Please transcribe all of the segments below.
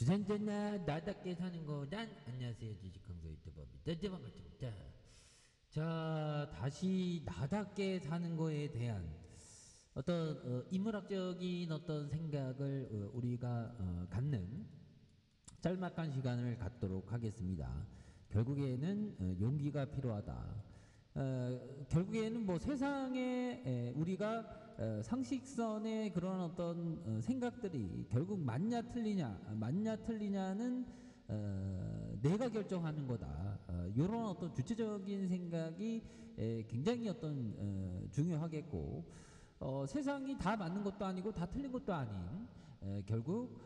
주산전나 나답게 사는 거란. 안녕하세요, 주식강사 유튜버입니다. 네, 반갑습니다. 자, 다시 나답게 사는 거에 대한 어떤 인문학적인 어떤 생각을 우리가 갖는 짤막한 시간을 갖도록 하겠습니다. 결국에는 용기가 필요하다. 결국에는 뭐 세상에 우리가 상식선의 그런 어떤 생각들이 결국 맞냐 틀리냐는 내가 결정하는 거다. 이런 어떤 주체적인 생각이 굉장히 어떤 중요하겠고, 세상이 다 맞는 것도 아니고 다 틀린 것도 아닌, 결국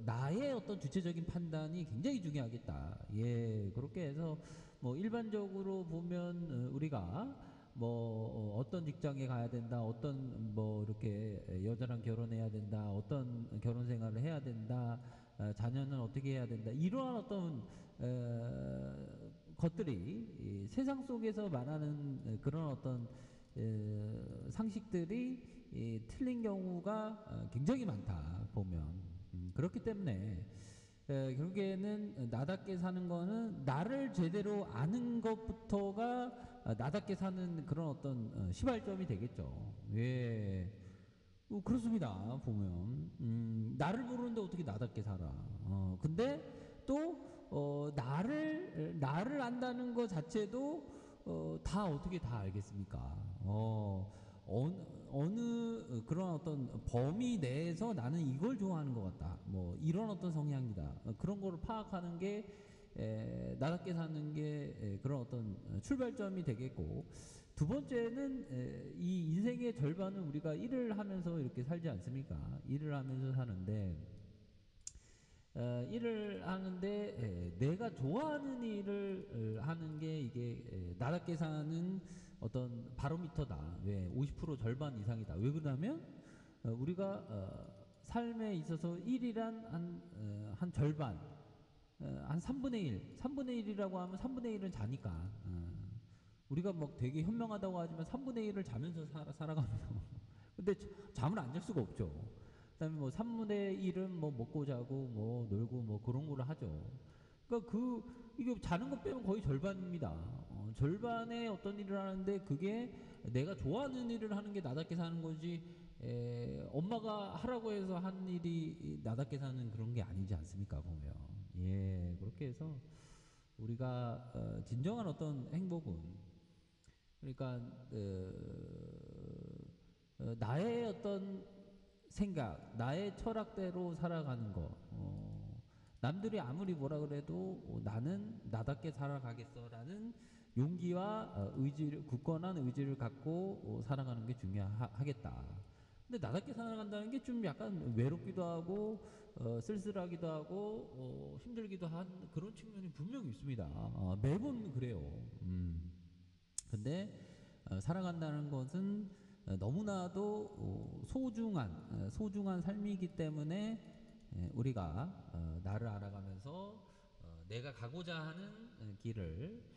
나의 어떤 주체적인 판단이 굉장히 중요하겠다. 예, 그렇게 해서 뭐 일반적으로 보면 우리가 뭐 어떤 직장에 가야 된다, 어떤 뭐 이렇게 여자랑 결혼해야 된다, 어떤 결혼 생활을 해야 된다, 자녀는 어떻게 해야 된다, 이러한 어떤 것들이 세상 속에서 말하는 그런 어떤 상식들이 틀린 경우가 굉장히 많다 보면. 그렇기 때문에 결국에는 나답게 사는 거는 나를 제대로 아는 것부터가 나답게 사는 그런 어떤 시발점이 되겠죠. 예. 그렇습니다. 보면 나를 모르는데 어떻게 나답게 살아. 근데 또 나를 안다는 것 자체도 다 어떻게 다 알겠습니까? 어느 그런 어떤 범위 내에서 나는 이걸 좋아하는 것 같다. 뭐 이런 어떤 성향이다. 그런 거를 파악하는 게 나답게 사는 게 그런 어떤 출발점이 되겠고, 두 번째는 이 인생의 절반은 우리가 일을 하면서 이렇게 살지 않습니까? 일을 하면서 사는데, 일을 하는데 내가 좋아하는 일을 하는 게 이게 나답게 사는 어떤 바로미터다. 왜? 50% 절반 이상이다. 왜 그러냐면 우리가 삶에 있어서 일이란 한 절반, 한 3분의 1, 3분의 1이라고 하면 3분의 1은 자니까. 우리가 뭐 되게 현명하다고 하지만 3분의 1을 자면서 살아가면서. 근데 잠을 안 잘 수가 없죠. 그다음에 뭐 3분의 1은 뭐 먹고 자고 뭐 놀고 뭐 그런 거를 하죠. 그러니까 이게 자는 것 빼면 거의 절반입니다. 절반의 어떤 일을 하는데 그게 내가 좋아하는 일을 하는 게 나답게 사는 거지, 엄마가 하라고 해서 한 일이 나답게 사는 그런 게 아니지 않습니까, 보면. 예, 그렇게 해서 우리가 진정한 어떤 행복은, 그러니까 나의 어떤 생각, 나의 철학대로 살아가는 거. 남들이 아무리 뭐라 그래도 나는 나답게 살아가겠어라는 용기와 의지를, 굳건한 의지를 갖고 살아가는 게 중요하겠다. 근데 나답게 살아간다는 게 좀 약간 외롭기도 하고 쓸쓸하기도 하고 힘들기도 한 그런 측면이 분명히 있습니다. 매번 그래요. 근데 살아간다는 것은 너무나도 소중한 삶이기 때문에 우리가 나를 알아가면서 내가 가고자 하는 길을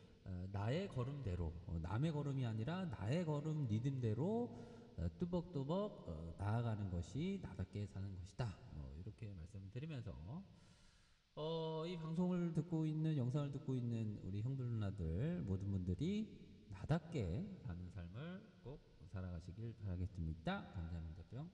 나의 걸음대로, 남의 걸음이 아니라 나의 걸음 리듬대로 뚜벅뚜벅 나아가는 것이 나답게 사는 것이다. 이렇게 말씀드리면서 이 방송을 듣고 있는, 영상을 듣고 있는 우리 형들 누나들 모든 분들이 나답게 사는 삶을 꼭 살아가시길 바라겠습니다. 감사합니다. 뿅.